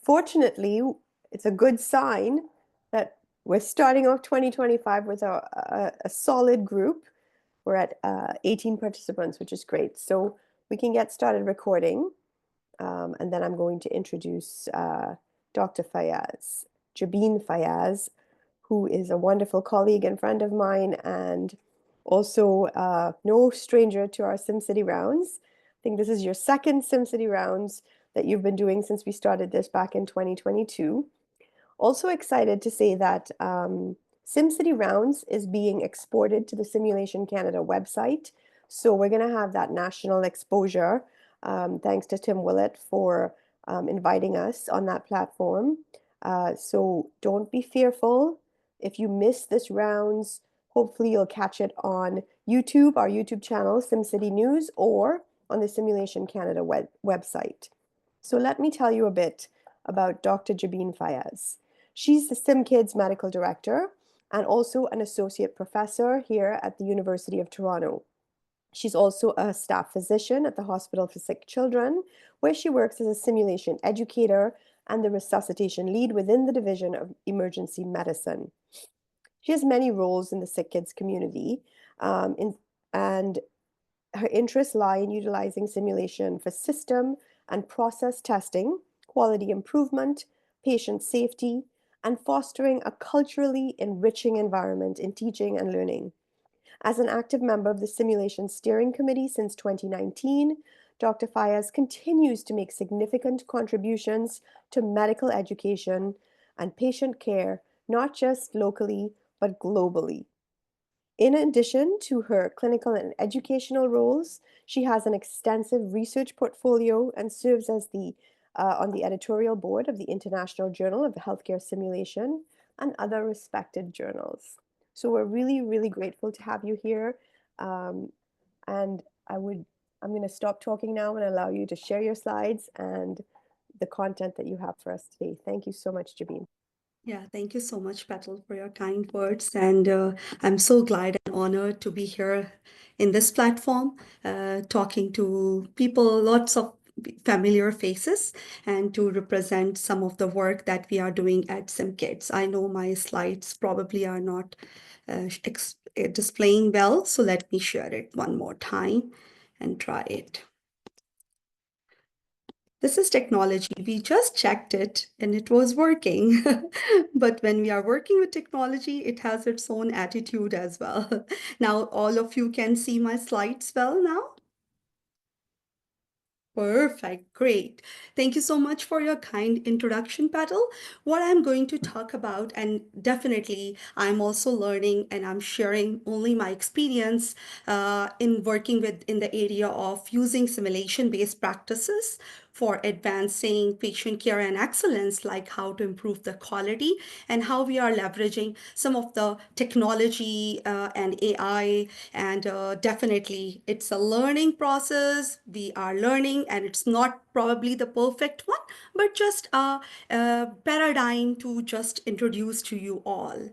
fortunately, it's a good sign that we're starting off 2025 with a solid group. We're at 18 participants, which is great. So we can get started recording. And then I'm going to introduce Dr. Fayyaz, Jabeen Fayyaz, who is a wonderful colleague and friend of mine, and also no stranger to our SimCity rounds. I think this is your second SimCity rounds that you've been doing since we started this back in 2022. Also excited to say that SimCity Rounds is being exported to the Simulation Canada website. So we're going to have that national exposure. Thanks to Tim Willett for inviting us on that platform. So don't be fearful. If you miss this rounds, hopefully you'll catch it on YouTube, our YouTube channel, SimCity News, or on the Simulation Canada website. So let me tell you a bit about Dr. Jabeen Fayyaz. She's the SimKids medical director and also an associate professor here at the University of Toronto. She's also a staff physician at the Hospital for Sick Children, where she works as a simulation educator and the resuscitation lead within the Division of Emergency Medicine. She has many roles in the sick kids community, and her interests lie in utilizing simulation for system and process testing, quality improvement, patient safety, and fostering a culturally enriching environment in teaching and learning. As an active member of the Simulation Steering Committee since 2019, Dr. Fayyaz continues to make significant contributions to medical education and patient care, not just locally, but globally. In addition to her clinical and educational roles, she has an extensive research portfolio and serves as on the editorial board of the International Journal of Healthcare Simulation and other respected journals. So we're really, really grateful to have you here. And I'm going to stop talking now and allow you to share your slides and the content that you have for us today. Thank you so much, Jabeen. Yeah, thank you so much, Petal, for your kind words. And I'm so glad and honored to be here in this platform, talking to people, lots of familiar faces, and to represent some of the work that we are doing at SimKids. I know my slides probably are not displaying well, so let me share it one more time and try it. This is technology. We just checked it and it was working. But when we are working with technology, it has its own attitude as well. Now, all of you can see my slides well now. Perfect, great. Thank you so much for your kind introduction, Paddle. What I'm going to talk about, and definitely I'm also learning and I'm sharing only my experience in working with in the area of using simulation-based practices for advancing patient care and excellence, like how to improve the quality and how we are leveraging some of the technology and AI. And definitely, it's a learning process. We are learning, and it's not probably the perfect one, but just a paradigm to just introduce to you all.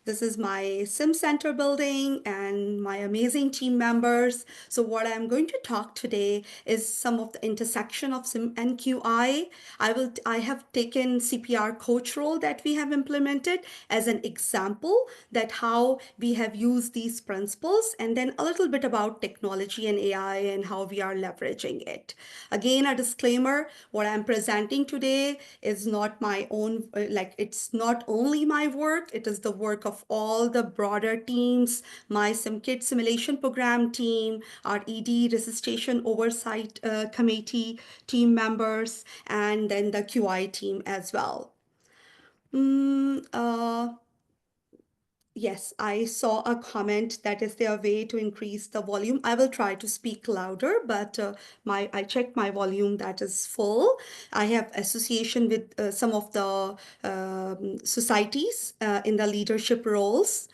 This is my Sim Center building and my amazing team members. So what I'm going to talk today is some of the intersection of Sim and QI. I have taken CPR coach role that we have implemented as an example that how we have used these principles, and then a little bit about technology and AI and how we are leveraging it. Again, a disclaimer, what I'm presenting today is not my own, like it's not only my work, it is the work of all the broader teams, my SimKit simulation program team, our ED resuscitation oversight committee team members, and then the QI team as well. Mm, uh, Yes, I saw a comment that is there a way to increase the volume. I will try to speak louder, but I checked my volume that is full. I have association with some of the societies in the leadership roles.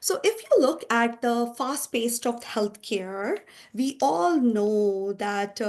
So if you look at the fast pace of healthcare, we all know that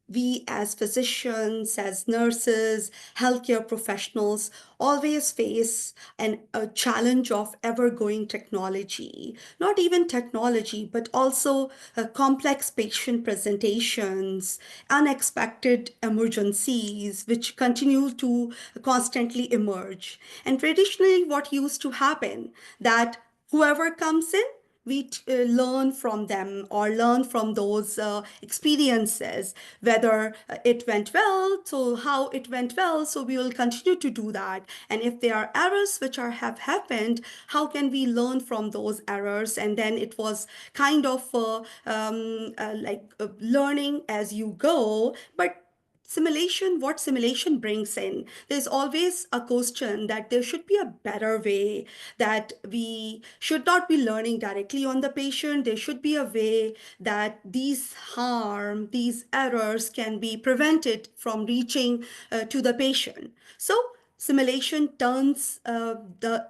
we as physicians, as nurses, healthcare professionals always face a challenge of ever growing technology. Not even technology, but also complex patient presentations, unexpected emergencies, which continue to constantly emerge. And traditionally, what used to happen that whoever comes in, we learn from them or learn from those experiences, whether it went well, so how it went well, so we will continue to do that. And if there are errors which are have happened, how can we learn from those errors? And then it was kind of learning as you go. But simulation, what simulation brings in, there's always a question that there should be a better way, that we should not be learning directly on the patient. There should be a way that these harm, these errors can be prevented from reaching to the patient. So simulation turns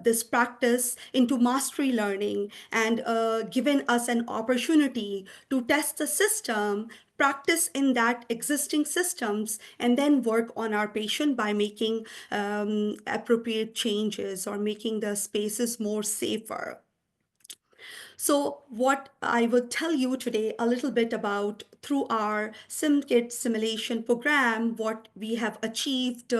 this practice into mastery learning and given us an opportunity to test the system, practice in that existing systems, and then work on our patient by making appropriate changes or making the spaces more safer. So, what I would tell you today a little bit about through our SimKit simulation program, what we have achieved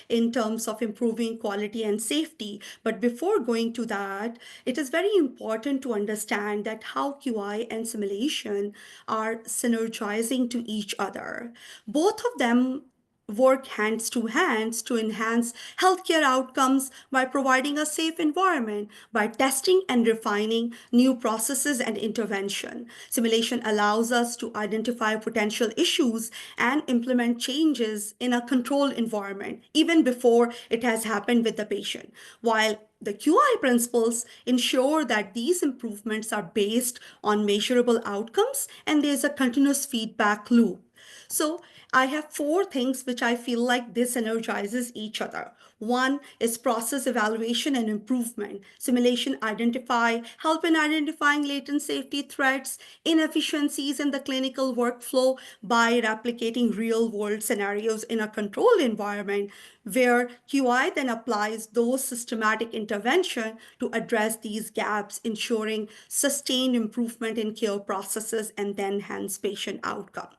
in terms of improving quality and safety. But before going to that, it is very important to understand that how QI and simulation are synergizing to each other. Both of them work hands to hands to enhance healthcare outcomes by providing a safe environment, by testing and refining new processes and intervention. Simulation allows us to identify potential issues and implement changes in a controlled environment, even before it has happened with the patient, while the QI principles ensure that these improvements are based on measurable outcomes and there's a continuous feedback loop. So I have four things which I feel like this energizes each other. One is process evaluation and improvement. Simulation help in identifying latent safety threats, inefficiencies in the clinical workflow by replicating real world scenarios in a controlled environment, where QI then applies those systematic intervention to address these gaps, ensuring sustained improvement in care processes and then hence patient outcome.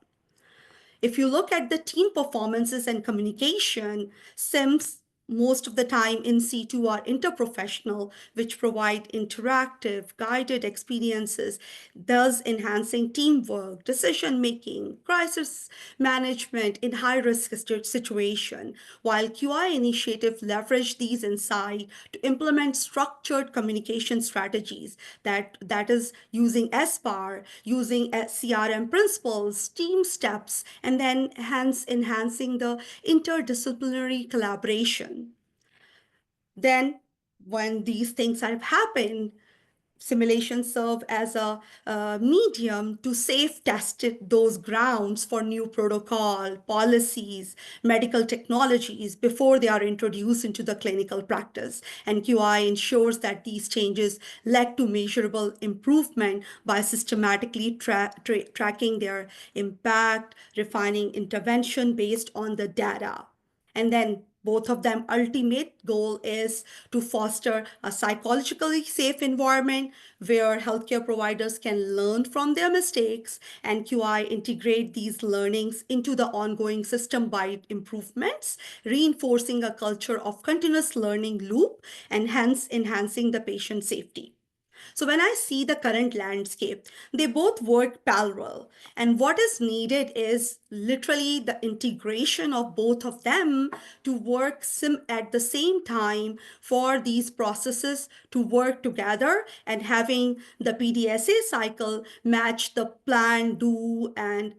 If you look at the team performances and communication, Sims most of the time in C2 are interprofessional, which provide interactive, guided experiences, thus enhancing teamwork, decision making, crisis management in high risk situation, while QI initiative leverage these insights to implement structured communication strategies that is using SBAR, using CRM principles, team steps, and then hence enhancing the interdisciplinary collaboration. Then, when these things have happened, simulations serve as a medium to safe test those grounds for new protocol, policies, medical technologies before they are introduced into the clinical practice. And QI ensures that these changes led to measurable improvement by systematically tracking their impact, refining intervention based on the data. And then both of them ultimate goal is to foster a psychologically safe environment where healthcare providers can learn from their mistakes, and QI integrate these learnings into the ongoing system-wide improvements, reinforcing a culture of continuous learning loop and hence enhancing the patient safety. So when I see the current landscape, they both work parallel. And what is needed is literally the integration of both of them to work at the same time for these processes to work together, and having the PDSA cycle match the plan, do, and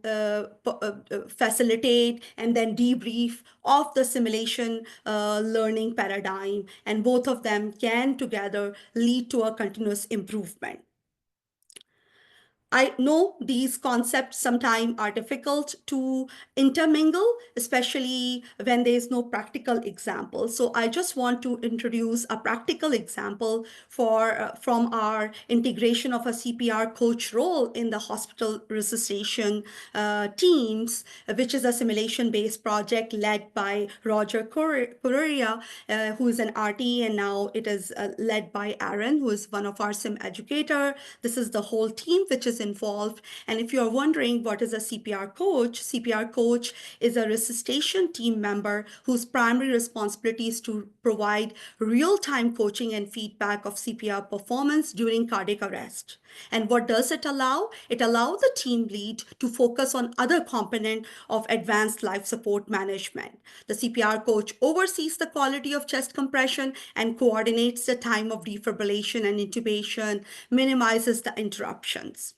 facilitate and then debrief of the simulation learning paradigm. And both of them can together lead to a continuous improvement. I know these concepts sometimes are difficult to intermingle, especially when there is no practical example. So I just want to introduce a practical example from our integration of a CPR coach role in the hospital resuscitation teams, which is a simulation-based project led by Roger Correa, who is an RT, and now it is led by Aaron, who is one of our sim educator. This is the whole team which is involved. And if you're wondering what is a CPR coach is a resuscitation team member whose primary responsibility is to provide real-time coaching and feedback of CPR performance during cardiac arrest. And what does it allow? It allows the team lead to focus on other component of advanced life support management. The CPR coach oversees the quality of chest compression and coordinates the time of defibrillation and intubation, minimizes the interruptions.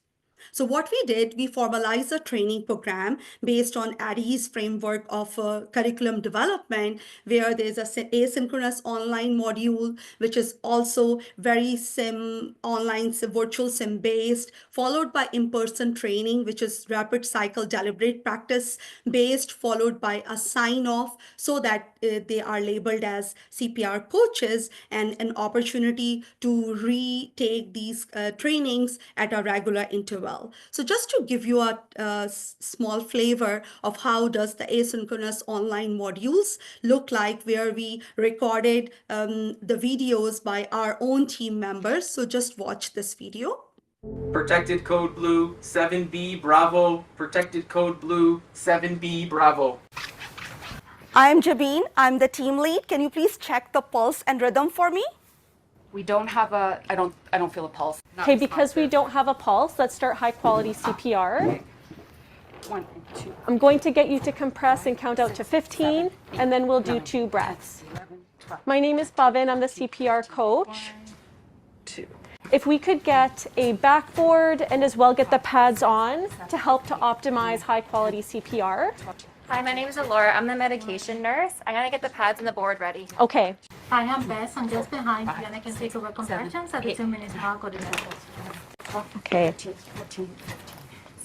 So what we did, we formalized a training program based on Addie's framework of curriculum development, where there's a asynchronous online module, which is also very virtual sim based, followed by in-person training, which is rapid cycle deliberate practice based, followed by a sign off, so that they are labeled as CPR coaches, and an opportunity to retake these trainings at a regular interval. So just to give you a small flavor of how does the asynchronous online modules look like, where we recorded the videos by our own team members. So just watch this video. Protected code blue, 7B Bravo. Protected code blue, 7B Bravo. I'm Jabeen. I'm the team lead. Can you please check the pulse and rhythm for me? We don't have I don't feel a pulse. Okay, because we don't have a pulse, let's start high quality CPR. Okay. 1, 2. I'm going to get you to compress and count out to 15, and then we'll do 2 breaths. 11, 12. My name is Bhavin. I'm the CPR coach. 1, 2. If we could get a backboard and as well get the pads on to help to optimize high quality CPR. Hi, my name is Alora. I'm the medication nurse. I'm gonna get the pads and the board ready. Okay. Hi, I'm Bess. I'm just behind you, and I can take over compressions at the 2 minutes mark or the Okay. 14, 15.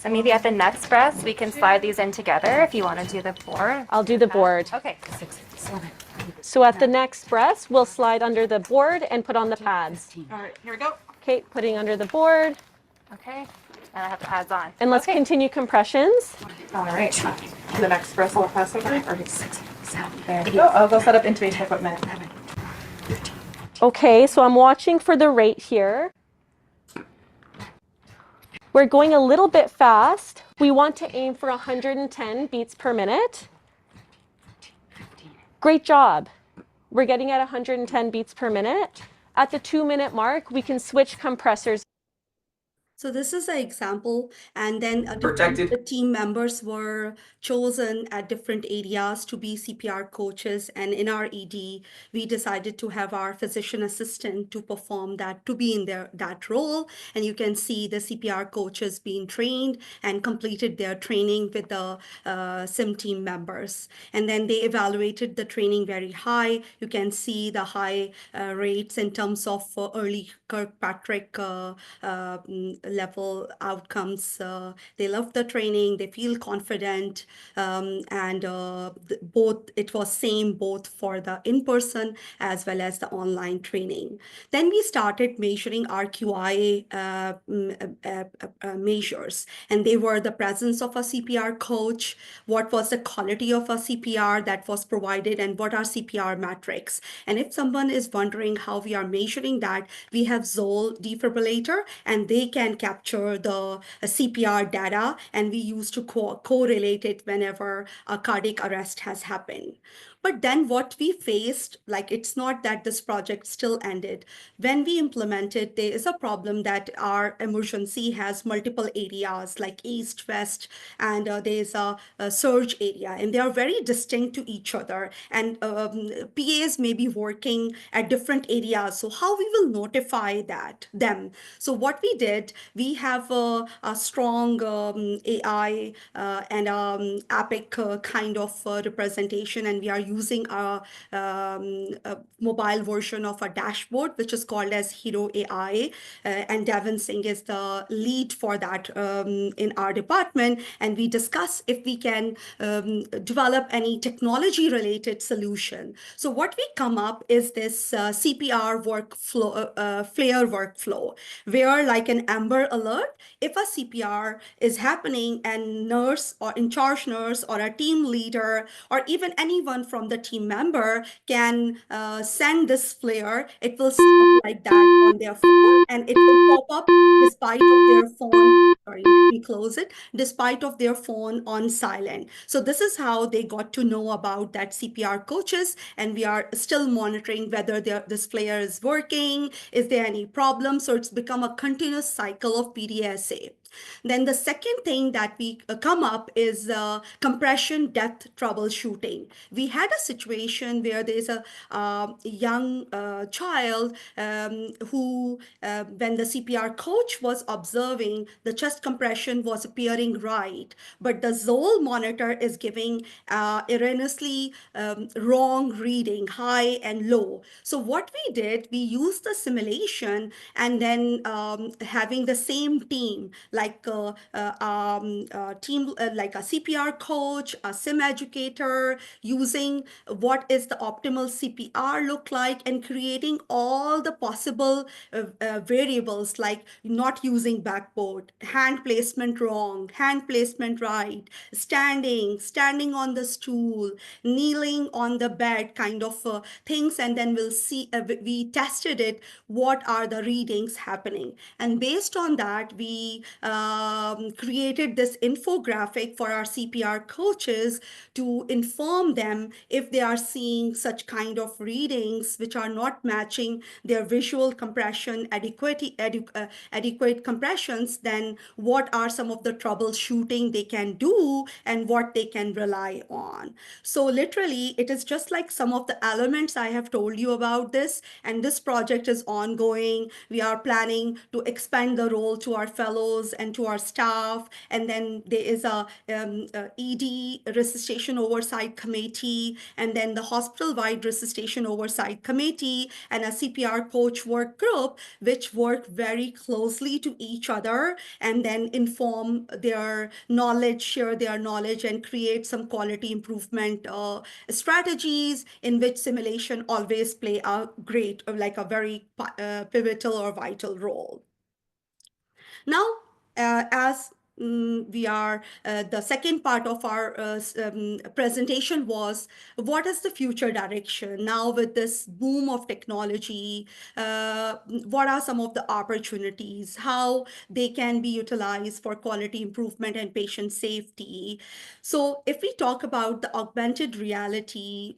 So maybe at the next breath, we can slide these in together if you want to do the board. I'll do the board. Okay. 6, 7, 8. So at the next breath, we'll slide under the board and put on the pads. 15. All right, here we go. Okay, putting under the board. Okay. And I have the pads on. And let's okay. continue compressions. All right. The next breath will pass over. 6, 7, 8. Oh, I'll go set up intubation equipment. 15. Okay, so I'm watching for the rate here. We're going a little bit fast. We want to aim for 110 beats per minute. Great job. We're getting at 110 beats per minute. At the 2-minute mark, we can switch compressors. So this is an example, and then Protected. the team members were chosen at different areas to be CPR coaches, and in our ED, we decided to have our physician assistant to perform that, to be in that role, and you can see the CPR coaches being trained and completed their training with the SIM team members, and then they evaluated the training very high. You can see the high rates in terms of early Kirkpatrick level outcomes. They love the training, they feel confident, and both it was same both for the in-person as well as the online training. Then we started measuring RQI measures, and they were the presence of a CPR coach, what was the quality of a CPR that was provided, and what are CPR metrics. And if someone is wondering how we are measuring that, we have Zoll defibrillator, and they can capture the CPR data, and we use to correlate it whenever a cardiac arrest has happened. But then what we faced, like it's not that this project still ended. When we implemented, there is a problem that our emergency has multiple areas like east, west, and there's a surge area, and they are very distinct to each other. And PAs may be working at different areas. So how we will notify them? So what we did, we have a strong AI and Epic kind of representation, and we are using a mobile version of a dashboard, which is called as Hero AI. And Devin Singh is the lead for that in our department. And we discuss if we can develop any technology related solution. So what we come up is this CPR workflow, flare workflow, where like an Amber Alert, if a CPR is happening and nurse or in charge nurse or a team leader or even anyone from the team member can send this flare, it will sound like that on their phone and it will pop up despite of their phone. Sorry, let me close it. Despite of their phone on silent. So this is how they got to know about that CPR coaches, and we are still monitoring whether this flare is working, is there any problem. So it's become a continuous cycle of PDSA. Then the second thing that we come up is compression depth troubleshooting. We had a situation where there's a young child who, when the CPR coach was observing, the chest compression was appearing right, but the Zoll monitor is giving erroneously wrong reading, high and low. So what we did, we used the simulation and then having the same team, like team like a CPR coach, a sim educator, using what is the optimal CPR look like and creating all the possible variables, like not using backboard, hand placement wrong, hand placement right, standing on the stool, kneeling on the bed, kind of things. And then we'll see, we tested it, what are the readings happening. And based on that, we created this infographic for our CPR coaches to inform them if they are seeing such kind of readings which are not matching their visual compression adequate compressions, then what are some of the troubleshooting they can do and what they can rely on. So literally, it is just like some of the elements I have told you about this, and this project is ongoing. We are planning to expand the role to our fellows and to our staff. And then there is a ED resuscitation oversight committee, and then the hospital-wide resuscitation oversight committee, and a CPR coach work group, which work very closely to each other and then inform their knowledge, share their knowledge, and create some quality improvement strategies, in which simulation always play a great, like a very pivotal or vital role. Now, as we are, the second part of our presentation was, what is the future direction? Now with this boom of technology, what are some of the opportunities? How they can be utilized for quality improvement and patient safety? So if we talk about the augmented reality,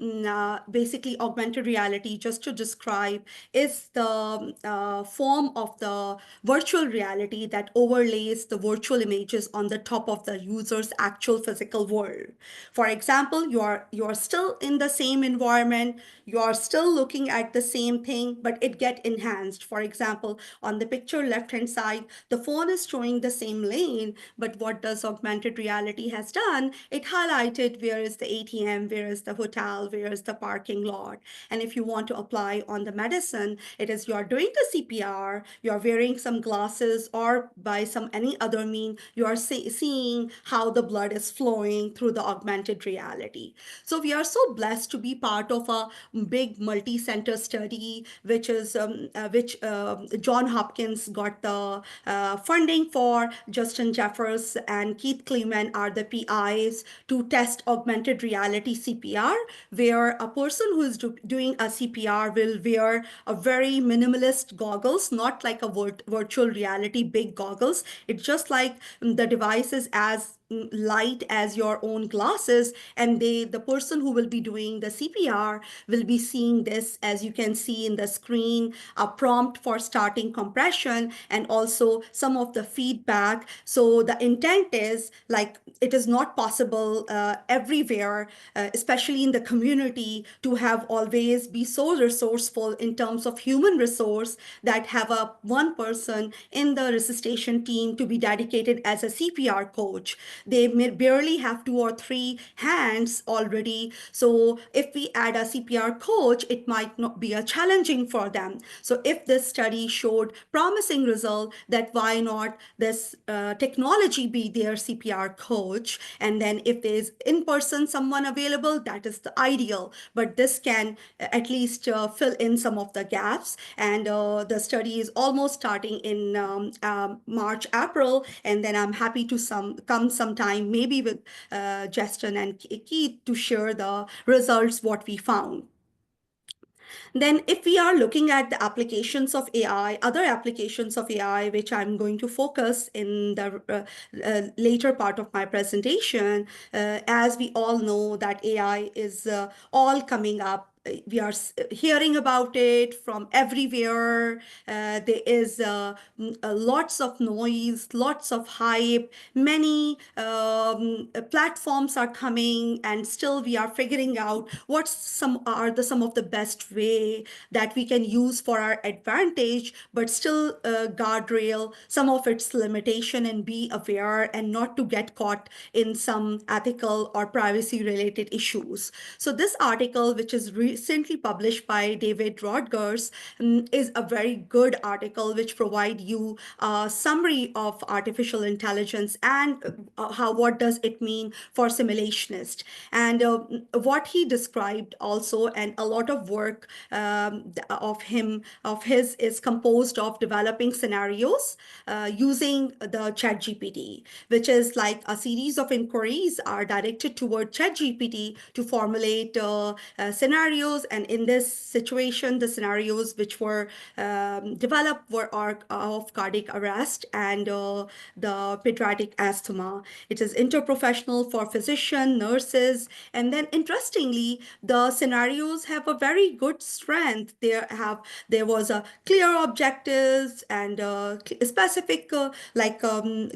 basically augmented reality, just to describe, is the form of the virtual reality that overlays the virtual images on the top of the user's actual physical world. For example, you are still in the same environment, you are still looking at the same thing, but it get enhanced. For example, on the picture left hand side, the phone is showing the same lane, but what does augmented reality has done? It highlighted where is the ATM, where is the hotel, where is the parking lot. And if you want to apply on the medicine, it is you are doing the CPR, you are wearing some glasses, or by some any other mean, you are seeing how the blood is flowing through the augmented reality. So we are so blessed to be part of a big multi-center study, which is John Hopkins got the funding for. Justin Jeffers and Keith Kleeman are the PIs to test augmented reality CPR, where a person who is doing a CPR will wear a very minimalist goggles, not like a virtual reality big goggles. It's just like the device is as light as your own glasses, and the person who will be doing the CPR will be seeing this, as you can see in the screen, a prompt for starting compression and also some of the feedback. So the intent is, like, it is not possible everywhere, especially in the community, to have always be so resourceful in terms of human resource that have a one person in the resuscitation team to be dedicated as a CPR coach. they may barely have 2 or 3 hands already. So if we add a CPR coach, it might not be a challenging for them. So if this study showed promising result, that why not this technology be their CPR coach? And then if there's in person someone available, that is the ideal. But this can at least fill in some of the gaps. And the study is almost starting in March, April, and then I'm happy to come sometime, maybe with Justin and Keith, to share the results, what we found. Then if we are looking at the applications of AI, other applications of AI, which I'm going to focus in the later part of my presentation, as we all know that AI is all coming up. We are hearing about it from everywhere. There is lots of noise, lots of hype. Many platforms are coming, and still we are figuring out what some of the best way that we can use for our advantage, but still guardrail some of its limitation and be aware and not to get caught in some ethical or privacy related issues. So this article, which is recently published by David Rodgers, is a very good article which provide you a summary of artificial intelligence and what does it mean for simulationist. And what he described also, and a lot of work of his is composed of developing scenarios using the ChatGPT, which is like a series of inquiries are directed toward ChatGPT to formulate scenarios. And in this situation, the scenarios which were developed were of cardiac arrest and the pediatric asthma. It is interprofessional for physician, nurses, and then interestingly, the scenarios have a very good strength. There was a clear objectives and specific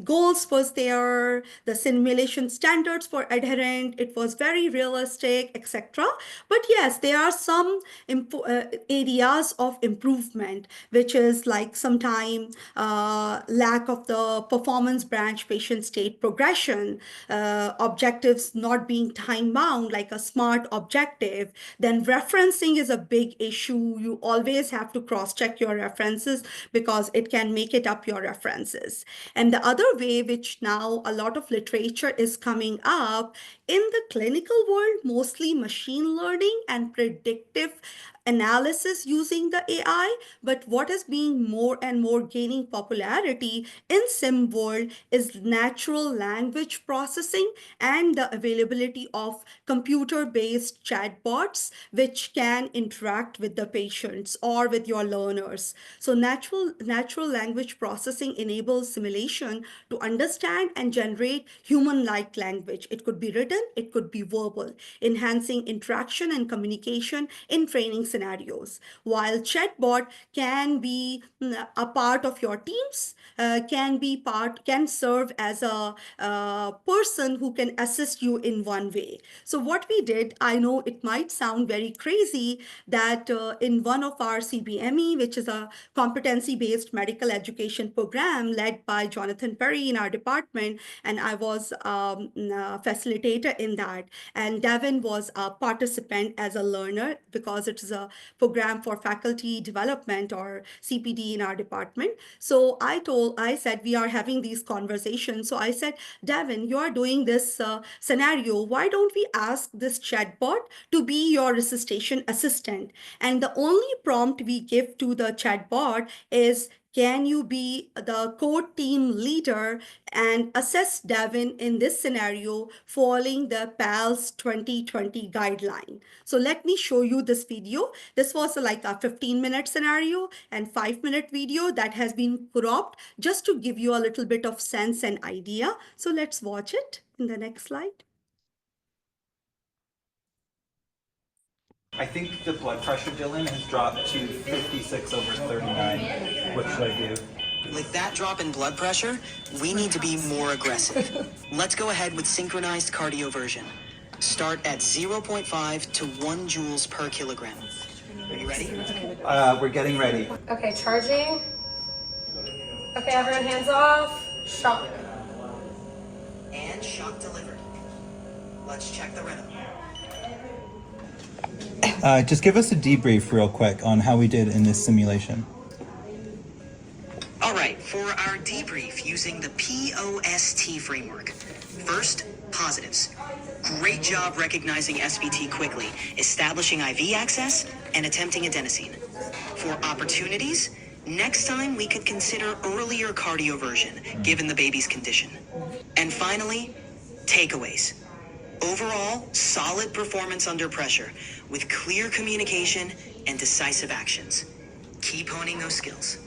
goals was there. The simulation standards were adherent. It was very realistic, etc. But yes, there are some areas of improvement, which is like sometime lack of the performance branch patient state progression, objectives not being time bound like a SMART objective. Then referencing is a big issue. You always have to cross check your references because it can make it up your references. And the other way, which now a lot of literature is coming up in the clinical world, mostly machine learning and predictive analysis using the AI. But what is being more and more gaining popularity in sim world is natural language processing and the availability of computer-based chatbots which can interact with the patients or with your learners. So natural language processing enables simulation to understand and generate human-like language. It could be written, it could be verbal, enhancing interaction and communication in training scenarios. While chatbot can be a part of your teams, can serve as a person who can assist you in one way. So what we did, I know it might sound very crazy that in one of our CBME, which is a competency-based medical education program led by Jonathan Perry in our department, and I was a facilitator in that, and Devin was a participant as a learner because it is a program for faculty development or CPD in our department. So I said, we are having these conversations. So I said, Devin, you are doing this scenario. Why don't we ask this chatbot to be your resuscitation assistant? And the only prompt we give to the chatbot is, can you be the core team leader and assess Devin in this scenario following the PALS 2020 guideline? So let me show you this video. This was like a 15-minute scenario and 5-minute video that has been cropped just to give you a little bit of sense and idea. So let's watch it in the next slide. I think the blood pressure, Dylan, has dropped to 56 over 39. What should I do? With that drop in blood pressure, we need to be more aggressive. Let's go ahead with synchronized cardioversion. Start at 0.5 to 1 joules per kilogram. Are you ready? We're getting ready. Okay, charging. Okay, everyone hands off. Shock. And shock delivered. Let's check the rhythm. Just give us a debrief real quick on how we did in this simulation. All right, for our debrief using the POST framework. First, positives. Great job recognizing SVT quickly, establishing IV access, and attempting adenosine. For opportunities, next time we could consider earlier cardioversion, given the baby's condition. And finally, takeaways. Overall, solid performance under pressure, with clear communication and decisive actions. Keep honing those skills.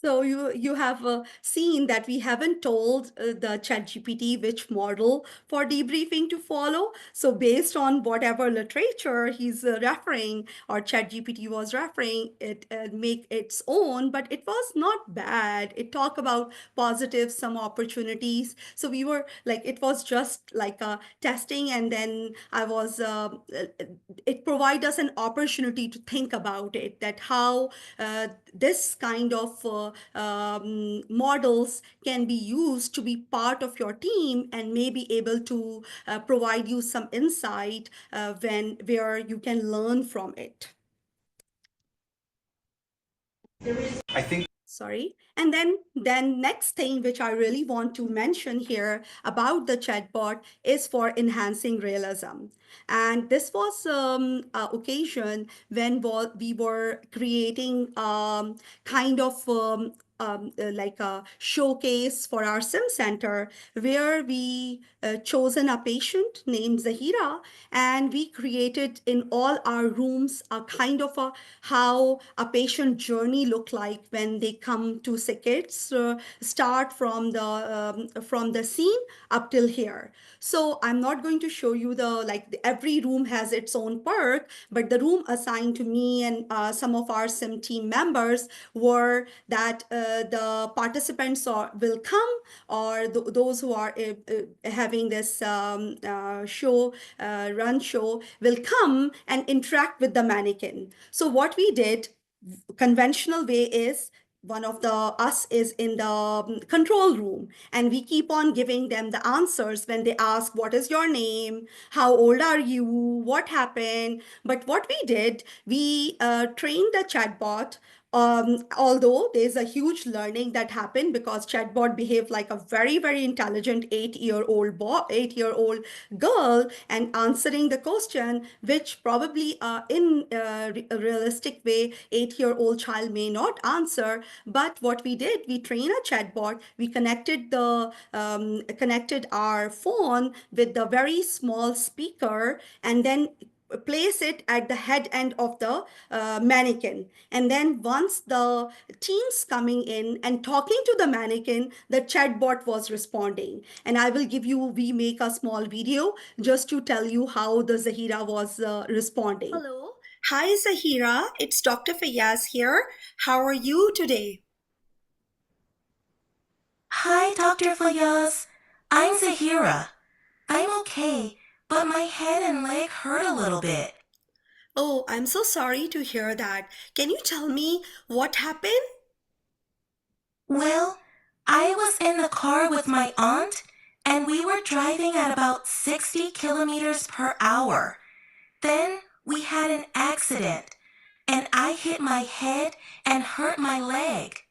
So you have seen that we haven't told the ChatGPT which model for debriefing to follow. So based on whatever literature he's referring or ChatGPT was referring, it make its own, but it was not bad. It talked about positives, some opportunities. So we were like, it was just like a testing, and then I was it provide us an opportunity to think about it, that how this kind of models can be used to be part of your team and may be able to provide you some insight where you can learn from it. I think Sorry. And then next thing which I really want to mention here about the chatbot is for enhancing realism. And this was an occasion when we were creating kind of like a showcase for our sim center, where we chosen a patient named Zahira, and we created in all our rooms a kind of a how a patient journey look like when they come to SickKids, start from the scene up till here. So I'm not going to show you every room has its own perk, but the room assigned to me and some of our sim team members were that the participants will come, or those who are having this run show will come and interact with the mannequin. So what we did, conventional way is, one of the us is in the control room, and we keep on giving them the answers when they ask what is your name, how old are you, what happened. But what we did, we trained the chatbot. Although there's a huge learning that happened, because chatbot behaved like a very, very intelligent 8-year-old boy, 8-year-old girl, and answering the question, which probably in a realistic way, 8-year-old child may not answer. But what we did, we trained a chatbot. We connected our phone with the very small speaker, and then place it at the head end of the mannequin. And then once the teams coming in and talking to the mannequin, the chatbot was responding. And I will we make a small video just to tell you how the Zahira was responding. Hello. Hi, Zahira. It's Dr. Fayyaz here. How are you today? Hi, Dr. Fayyaz. I'm Zahira. I'm okay, but my head and leg hurt a little bit. Oh, I'm so sorry to hear that. Can you tell me what happened? Well, I was in the car with my aunt, and we were driving at about 60 kilometers per hour. Then we had an accident, and I hit my head and hurt my leg.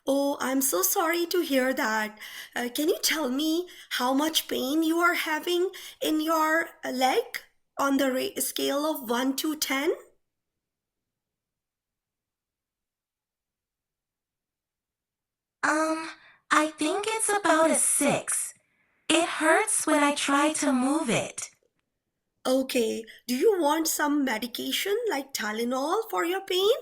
Oh, I'm so sorry to hear that. Can you tell me how much pain you are having in your leg on the scale of 1 to 10? I think it's about a 6. It hurts when I try to move it. Okay, do you want some medication like Tylenol for your pain?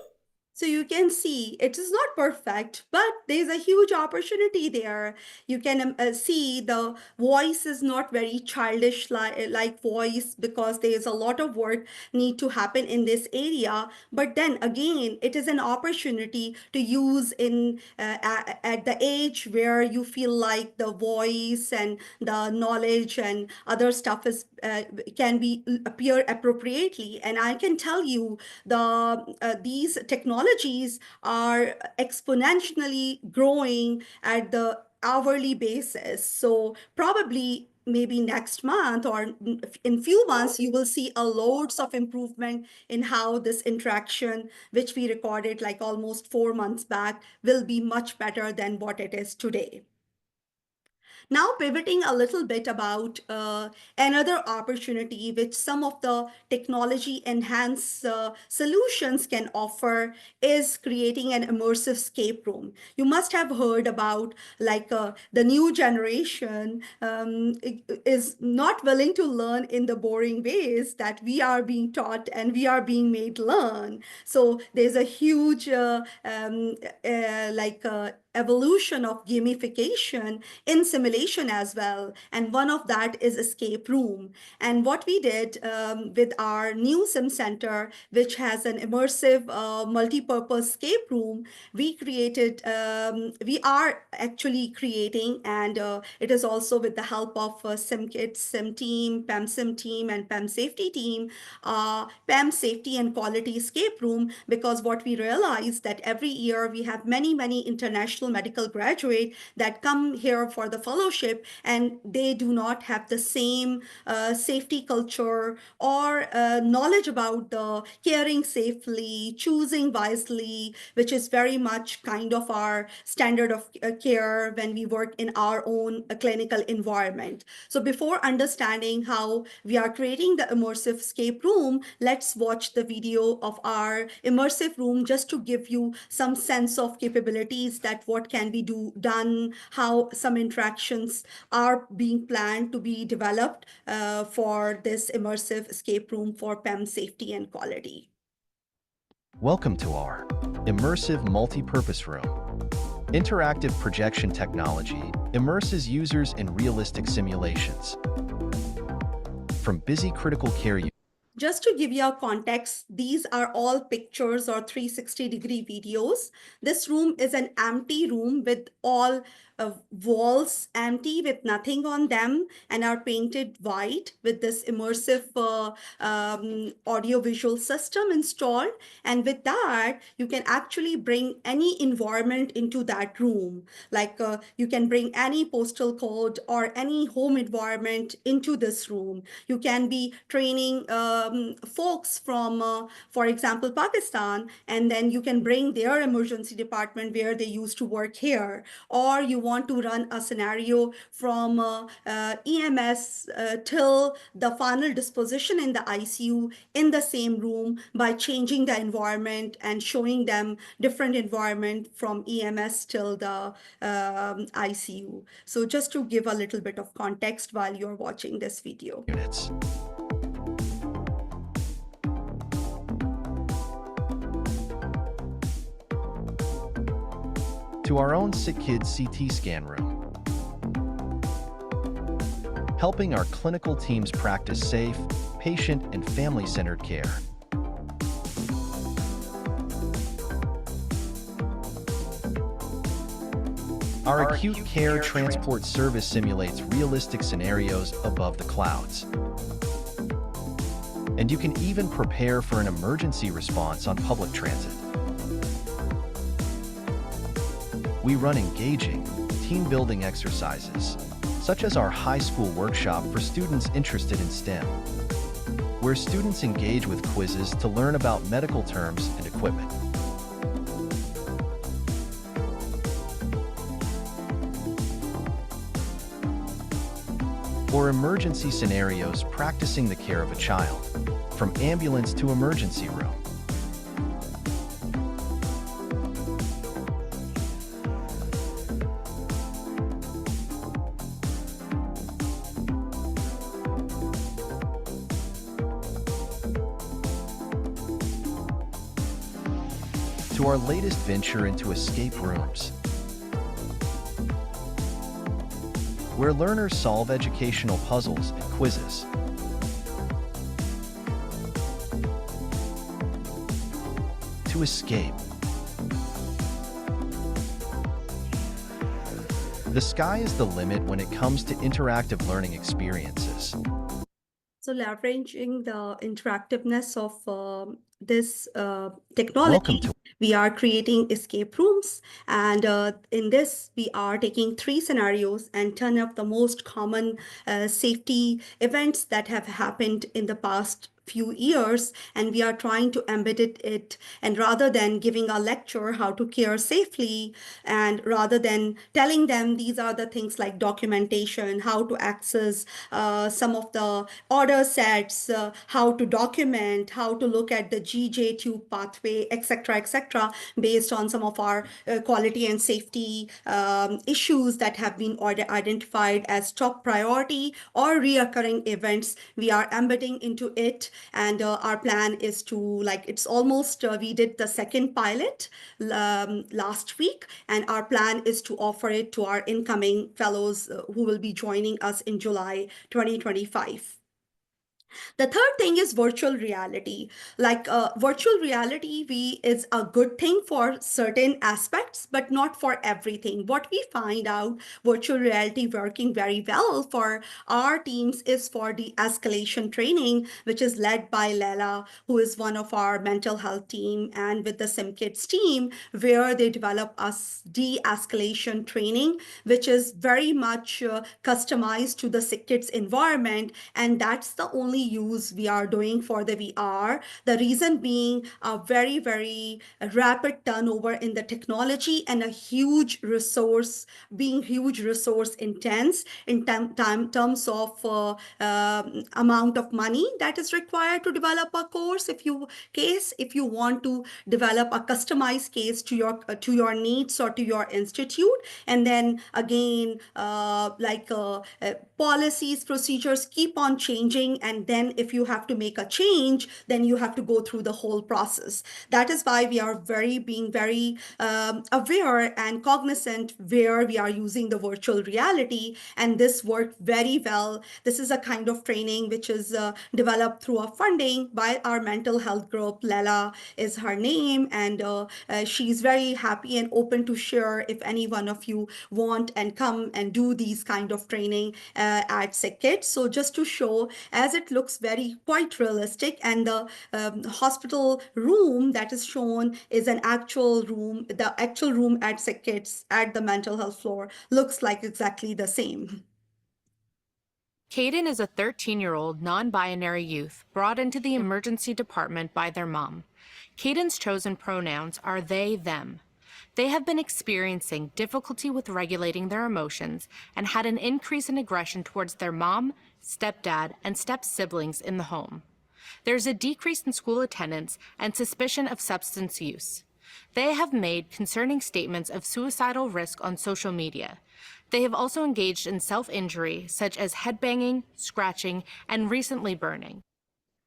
So you can see it is not perfect, but there's a huge opportunity there. You can see the voice is not very childish like voice, because there's a lot of work need to happen in this area. But then again, it is an opportunity to use in at the age where you feel like the voice and the knowledge and other stuff is can be appear appropriately. And I can tell you these technologies are exponentially growing at the hourly basis. So probably maybe next month or in few months, you will see a loads of improvement in how this interaction, which we recorded like almost 4 months back, will be much better than what it is today. Now pivoting a little bit about another opportunity which some of the technology enhanced solutions can offer is creating an immersive escape room. You must have heard about like the new generation is not willing to learn in the boring ways that we are being taught and we are being made learn. So there's a huge evolution of gamification in simulation as well. And one of that is escape room. And what we did with our new Sim Center, which has an immersive multi-purpose escape room, we are actually creating, and it is also with the help of SimKit, Sim Team, PEM Sim Team, and PEM Safety Team, PEM Safety and Quality Escape Room, because what we realized that every year we have many, many international medical graduates that come here for the fellowship, and they do not have the same safety culture or knowledge about the caring safely, choosing wisely, which is very much kind of our standard of care when we work in our own clinical environment. So before understanding how we are creating the immersive escape room, let's watch the video of our immersive room just to give you some sense of capabilities that what can be done, how some interactions are being planned to be developed for this immersive escape room for PEM safety and quality. Welcome to our immersive multi-purpose room. Interactive projection technology immerses users in realistic simulations. From busy critical care units. Just to give you a context, these are all pictures or 360-degree videos. This room is an empty room with all walls empty with nothing on them and are painted white with this immersive audio-visual system installed. And with that, you can actually bring any environment into that room. Like you can bring any postal code or any home environment into this room. You can be training folks from, for example, Pakistan, and then you can bring their emergency department where they used to work here. Or you want to run a scenario from EMS till the final disposition in the ICU in the same room by changing the environment and showing them different environment from EMS till the ICU. So just to give a little bit of context while you're watching this video. Units. To our own SimCity CT scan room, helping our clinical teams practice safe, patient, and family-centered care. Our acute care transport service simulates realistic scenarios above the clouds. And you can even prepare for an emergency response on public transit. We run engaging, team-building exercises, such as our high school workshop for students interested in STEM, where students engage with quizzes to learn about medical terms and equipment. Or emergency scenarios practicing the care of a child, from ambulance to emergency room. To our latest venture into escape rooms, where learners solve educational puzzles and quizzes. To escape. The sky is the limit when it comes to interactive learning experiences. So leveraging the interactiveness of this Welcome technology, to we are creating escape rooms. And in this, we are taking 3 scenarios and 10 of the most common safety events that have happened in the past few years, and we are trying to embed it, and rather than giving a lecture how to care safely, and rather than telling them these are the things like documentation, how to access some of the order sets, how to document, how to look at the GJ tube pathway, etc., etc., based on some of our quality and safety issues that have been identified as top priority or reoccurring events. We are embedding into it, and our plan is to, like, it's almost, we did the second pilot last week, and our plan is to offer it to our incoming fellows who will be joining us in July 2025. The third thing is virtual reality. Like virtual reality, is a good thing for certain aspects, but not for everything. What we find out, virtual reality working very well for our teams is for the escalation training, which is led by Lela, who is one of our mental health team, and with the SimKids team, where they develop us de-escalation training, which is very much customized to the SimKids environment, and that's the only use we are doing for the VR. The reason being a very, very rapid turnover in the technology and a huge resource, being huge resource intense in terms of amount of money that is required to develop a course. If you want to develop a customized case to your needs or to your institute, and then again, policies, procedures keep on changing, and then if you have to make a change, then you have to go through the whole process. That is why we are being very aware and cognizant where we are using the virtual reality, and this worked very well. This is a kind of training which is developed through a funding by our mental health group. Lela is her name, and she's very happy and open to share if any one of you want and come and do these kind of training at SickKids. So just to show, as it looks very quite realistic, and the hospital room that is shown is an actual room. The actual room at SickKids at the mental health floor looks like exactly the same. Caden is a 13-year-old non-binary youth brought into the emergency department by their mom. Caden's chosen pronouns are they, them. They have been experiencing difficulty with regulating their emotions and had an increase in aggression towards their mom, stepdad, and step-siblings in the home. There's a decrease in school attendance and suspicion of substance use. They have made concerning statements of suicidal risk on social media. They have also engaged in self-injury, such as headbanging, scratching, and recently burning.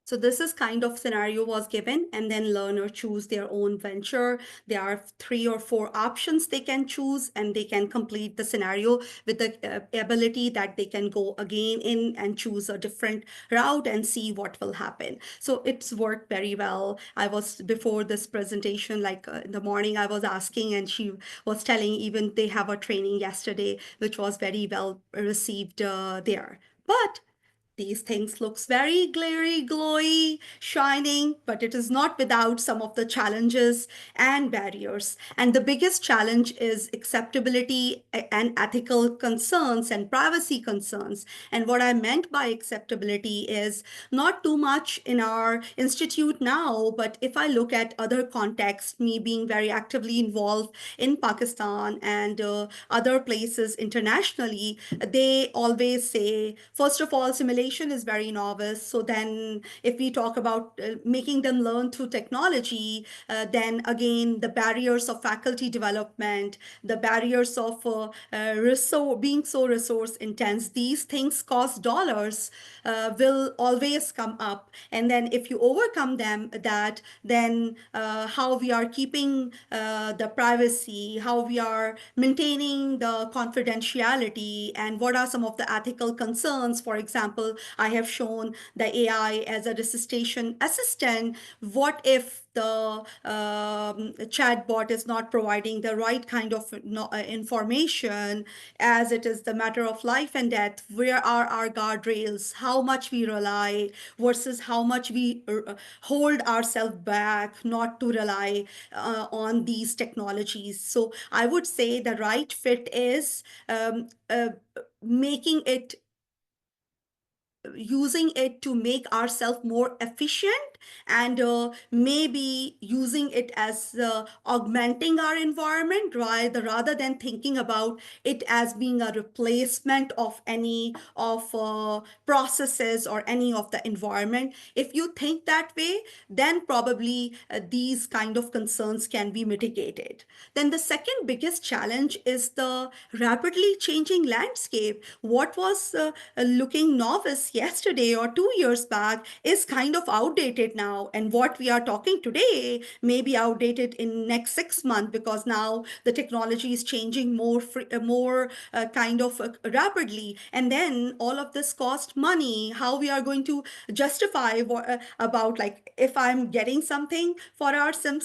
So this is kind of scenario was given, and then learner choose their own venture. There are 3 or 4 options they can choose, and they can complete the scenario with the ability that they can go again in and choose a different route and see what will happen. So it's worked very well. I was, before this presentation, like in the morning, I was asking, and she was telling even they have a training yesterday, which was very well received there. But these things looks very glary, glowy, shining, but it is not without some of the challenges and barriers. And the biggest challenge is acceptability and ethical concerns and privacy concerns. And what I meant by acceptability is not too much in our institute now, but if I look at other contexts, me being very actively involved in Pakistan and other places internationally, they always say, first of all, simulation is very novice. So then if we talk about making them learn through technology, then again, the barriers of faculty development, the barriers of being so resource intense, these things cost dollars, will always come up. And then if you overcome them, then how we are keeping the privacy, how we are maintaining the confidentiality, and what are some of the ethical concerns, for example, example, I have shown the AI as a resuscitation assistant. What if the chatbot is not providing the right kind of information, as it is the matter of life and death? Where are our guardrails? How much we rely versus how much we hold ourselves back not to rely on these technologies. So I would say the right fit is making it using it to make ourselves more efficient, and maybe using it as augmenting our environment, rather than thinking about it as being a replacement of any of processes or any of the environment. If you think that way, then probably these kind of concerns can be mitigated. Then the second biggest challenge is the rapidly changing landscape. What was looking novice yesterday or 2 years back is kind of outdated now, and what we are talking today may be outdated in next 6 months, because now the technology is changing more kind of rapidly, and then all of this cost money. How we are going to justify about, like, if I'm getting something for our sim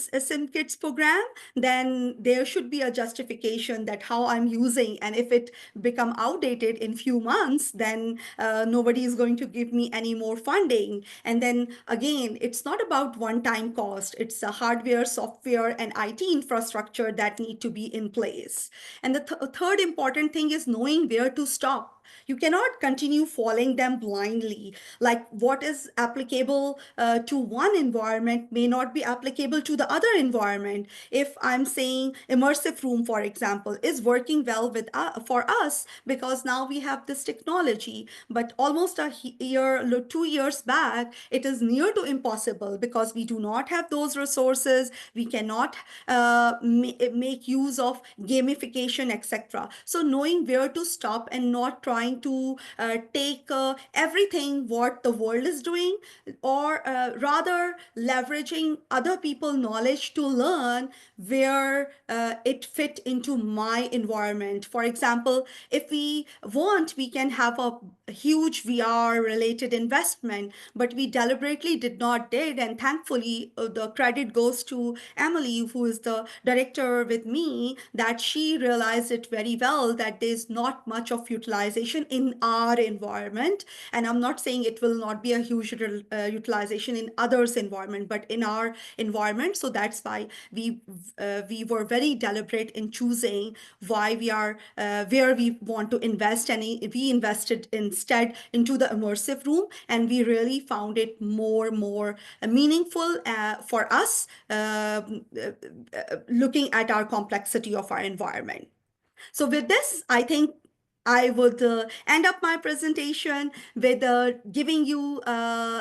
kids program, then there should be a justification that how I'm using, and if it become outdated in few months, then nobody is going to give me any more funding. And then again, it's not about one-time cost. It's a hardware, software, and IT infrastructure that need to be in place. And the third important thing is knowing where to stop. You cannot continue following them blindly. Like, what is applicable to one environment may not be applicable to the other environment. If I'm saying immersive room, for example, is working well with for us because now we have this technology, but almost a year, 2 years back, it is near to impossible because we do not have those resources. We cannot make use of gamification, etc. So knowing where to stop and not trying to take everything what the world is doing, or rather leveraging other people knowledge to learn where it fit into my environment. For example, if we want, we can have a huge VR related investment, but we deliberately did not did, and thankfully the credit goes to Emily, who is the director with me, that she realized it very well that there's not much of utilization in our environment. And I'm not saying it will not be a huge utilization in others environment, but in our environment. So that's why we were very deliberate in choosing why we are where we want to invest, and we invested instead into the immersive room, and we really found it more meaningful for us, looking at our complexity of our environment. So with this, I think I would end up my presentation with giving you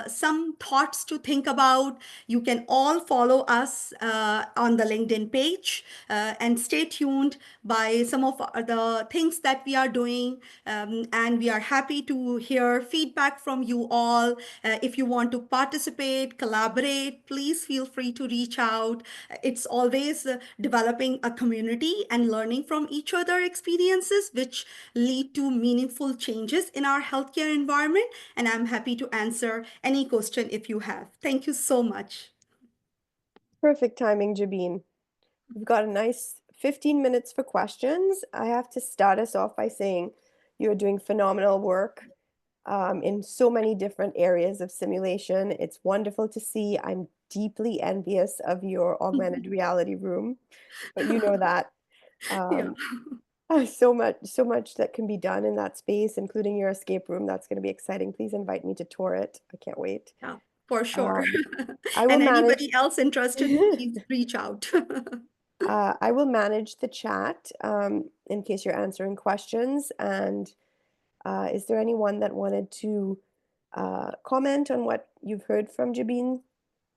some thoughts to think about. You can all follow us on the LinkedIn page and stay tuned by some of the things that we are doing. And we are happy to hear feedback from you all. If you want to participate, collaborate, please feel free to reach out. It's always developing a community and learning from each other experiences, which lead to meaningful changes in our healthcare environment. And I'm happy to answer any question if you have. Thank you so much. Perfect timing, Jabeen. We've got a nice 15 minutes for questions. I have to start us off by saying you're doing phenomenal work in so many different areas of simulation. It's wonderful to see. I'm deeply envious of your augmented reality room, but you know that. Yeah. So much that can be done in that space, including your escape room. That's going to be exciting. Please invite me to tour it. I can't wait. Yeah, for sure. I will And manage. anybody else interested, please reach out. I will manage the chat in case you're answering questions. And is there anyone that wanted to comment on what you've heard from Jabeen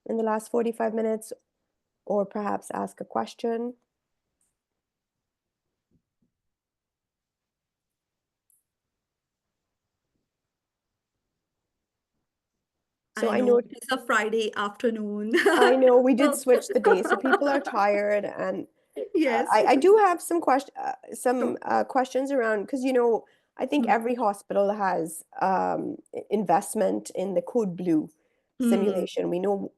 in the last 45 minutes, or perhaps ask a question? So I know it's a Friday afternoon. I know we did switch the day, so people are tired, and yes, I do have some questions around, because I think every hospital has investment in the Code Blue Hmm. simulation. We know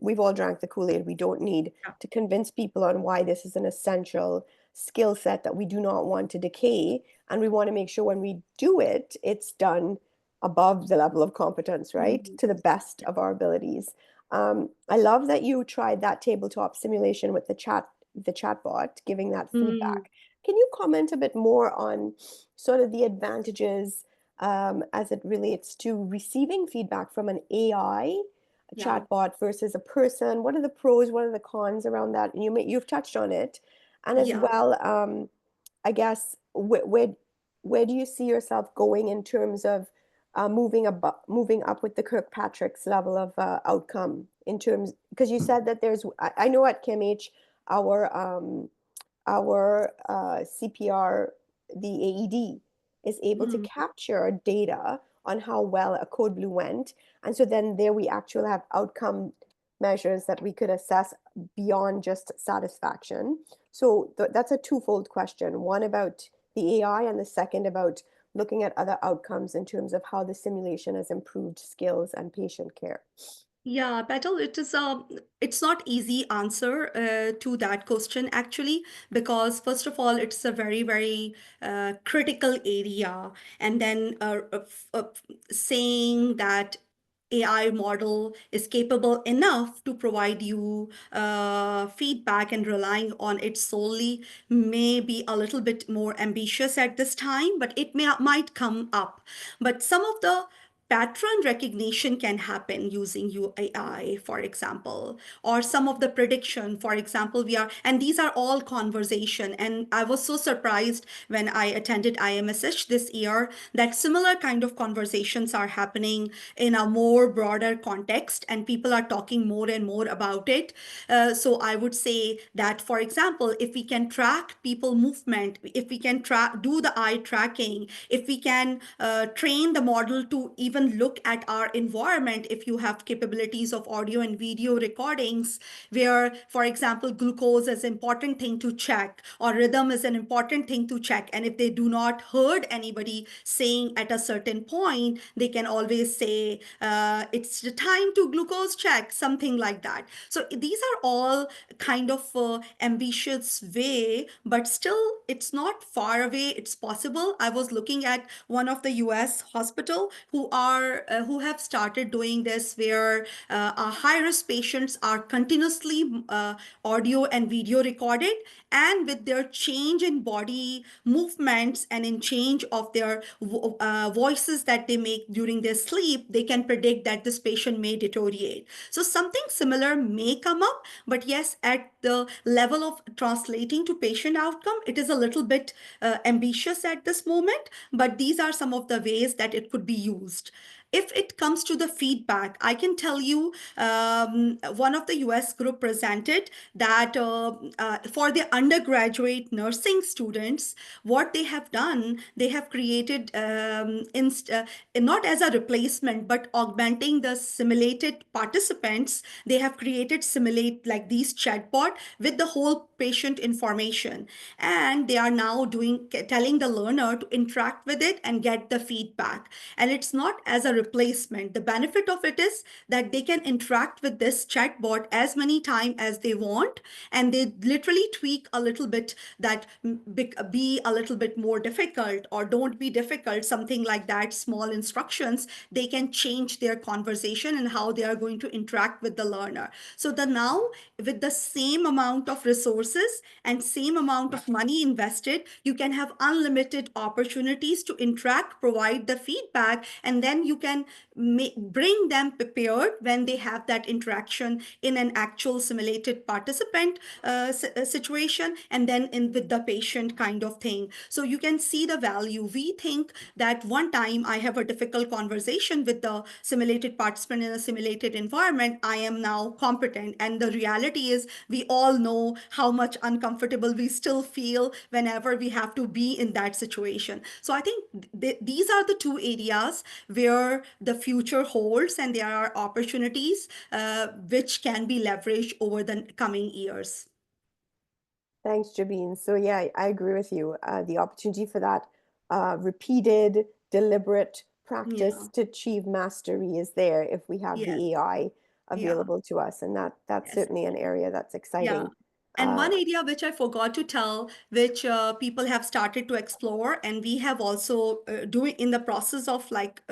we've all drank the Kool-Aid. We don't need Yeah. to convince people on why this is an essential skill set that we do not want to decay. And we want to make sure when we do it, it's done above the level of competence, right? Mhm. To the best of our abilities. I love that you tried that tabletop simulation with the chatbot, giving that Mm. feedback. Can you comment a bit more on sort of the advantages as it relates to receiving feedback from an AI Yeah. chatbot versus a person? What are the pros? What are the cons around that? And you've touched on it, and as Yeah. well, I guess where do you see yourself going in terms of moving up with the Kirkpatrick's level of outcome in terms because you said that I know at KMH our CPR, the AED, is able to Mm. capture data on how well a code blue went. And so then there we actually have outcome measures that we could assess beyond just satisfaction. So that's a twofold question. One about the AI and the second about looking at other outcomes in terms of how the simulation has improved skills and patient care. Yeah, Petal, it's not easy answer to that question actually, because first of all, it's a very critical area, and then saying that AI model is capable enough to provide you feedback and relying on it solely may be a little bit more ambitious at this time, but it might come up. But some of the pattern recognition can happen using AI, for example, or some of the prediction, for example, and these are all conversation. And I was so surprised when I attended IMSH this year that similar kind of conversations are happening in a more broader context, and people are talking more and more about it. So I would say that, for example, if we can track people movement, if we can do the eye tracking, if we can train the model to even look at our environment, if you have capabilities of audio and video recordings where, for example, glucose is an important thing to check or rhythm is an important thing to check, and if they do not heard anybody saying at a certain point, they can always say it's the time to glucose check, something like that. So these are all kind of ambitious way, but still it's not far away, it's possible. I was looking at one of the US hospital who have started doing this, where our high risk patients are continuously audio and video recorded, and with their change in body movements and in change of their voices that they make during their sleep, they can predict that this patient may deteriorate. So something similar may come up, but yes, at the level of translating to patient outcome, it is a little bit ambitious at this moment, but these are some of the ways that it could be used. If it comes to the feedback, I can tell you one of the US group presented that for the undergraduate nursing students, what they have done, they have created, not as a replacement, but augmenting the simulated participants, they have created simulate like these chatbot with the whole patient information. And they are now telling the learner to interact with it and get the feedback. And it's not as a replacement. The benefit of it is that they can interact with this chatbot as many times as they want, and they literally tweak a little bit that be a little bit more difficult or don't be difficult, something like that, small instructions, they can change their conversation and how they are going to interact with the learner. So the now, with the same amount of resources and same amount of money invested, you can have unlimited opportunities to interact, provide the feedback, and then you can bring them prepared when they have that interaction in an actual simulated participant situation, and then in with the patient kind of thing. So you can see the value. We think that one time I have a difficult conversation with the simulated participant in a simulated environment, I am now competent. And the reality is we all know how much uncomfortable we still feel whenever we have to be in that situation. So I think these are the two areas where the future holds, and there are opportunities which can be leveraged over the coming years. Thanks, Jabeen. So yeah, I agree with you. The opportunity for that repeated, deliberate practice Yeah. to achieve mastery is there if we have Yes. the AI Yeah. available to us. And that's Yes. certainly an area that's Yeah. exciting. And one area which I forgot to tell, which people have started to explore, and we have also doing in the process of like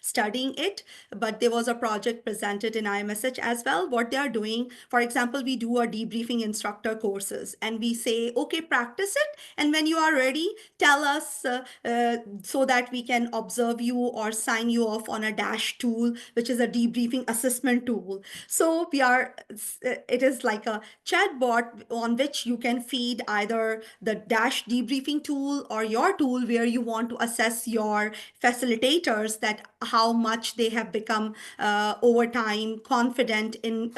studying it. But there was a project presented in IMSH as well. What they are doing, for example, we do a debriefing instructor courses, and we say, okay, practice it, and when you are ready, tell us so that we can observe you or sign you off on a dash tool, which is a debriefing assessment tool. So we are, it is like a chatbot on which you can feed either the dash debriefing tool or your tool where you want to assess your facilitators, that how much they have become over time confident in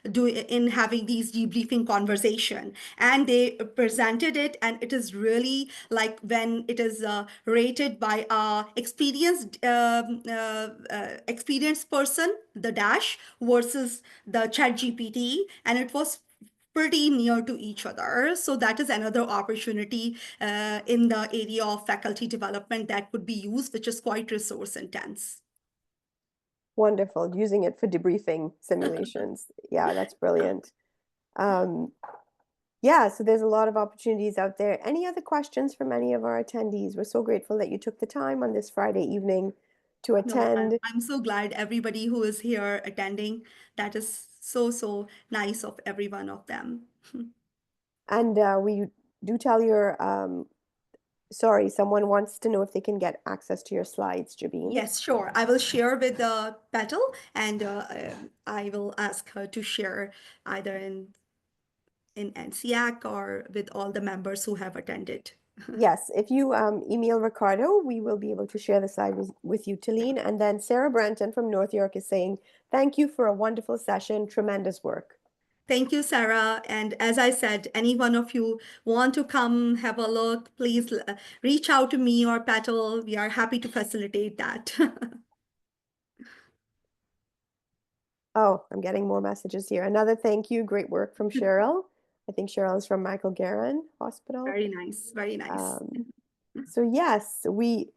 in having these debriefing conversation. And they presented it, and it is really like when it is rated by a experienced person, the dash versus the chat gpt, and it was pretty near to each other. So that is another opportunity in the area of faculty development that could be used, which is quite resource intense. Wonderful. Using it for debriefing simulations. Yeah, that's brilliant. Yeah, so there's a lot of opportunities out there. Any other questions from any of our attendees? We're so grateful that you took the time on this Friday evening to No, attend. I'm so glad everybody who is here attending. That is so, so nice of every one of them. And we do tell your, sorry, someone wants to know if they can get access to your slides, Jabeen. Yes, sure. I will share with Petal, and I will ask her to share either in NCAC or with all the members who have attended. Yes, if you email Ricardo, we will be able to share the slide with you, Talene. And then Sarah Brenton from North York is saying, thank you for a wonderful session, tremendous work. Thank you, Sarah. And as I said, any one of you want to come have a look, please reach out to me or Petal. We are happy to facilitate that. Oh, I'm getting more messages here. Another thank you, great work from Cheryl. I think Cheryl is from Michael Garron Hospital. Very nice, very nice. So yes, we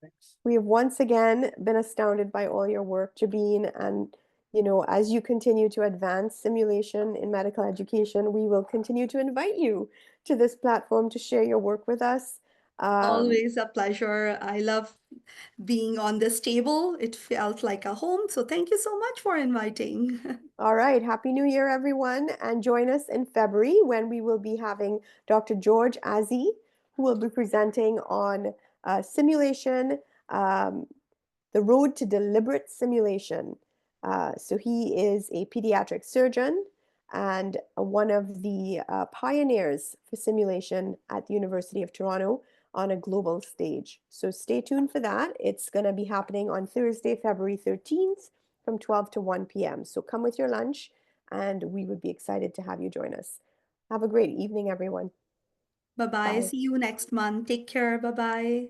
have once again been astounded by all your work, Jabeen, and you know, as you continue to advance simulation in medical education, we will continue to invite you to this platform to share your work with us. Always a pleasure. I love being on this table. It felt like a home. So thank you so much for inviting. All right, Happy New Year, everyone, and join us in February when we will be having Dr. George Azzi, who will be presenting on simulation, the road to deliberate simulation. So he is a pediatric surgeon and one of the pioneers for simulation at the University of Toronto on a global stage. So stay tuned for that. It's going to be happening on Thursday, February 13th from 12 to 1 p.m. So come with your lunch and we would be excited to have you join us. Have a great evening, everyone. Bye-bye. Bye. See you next month. Take care. Bye-bye.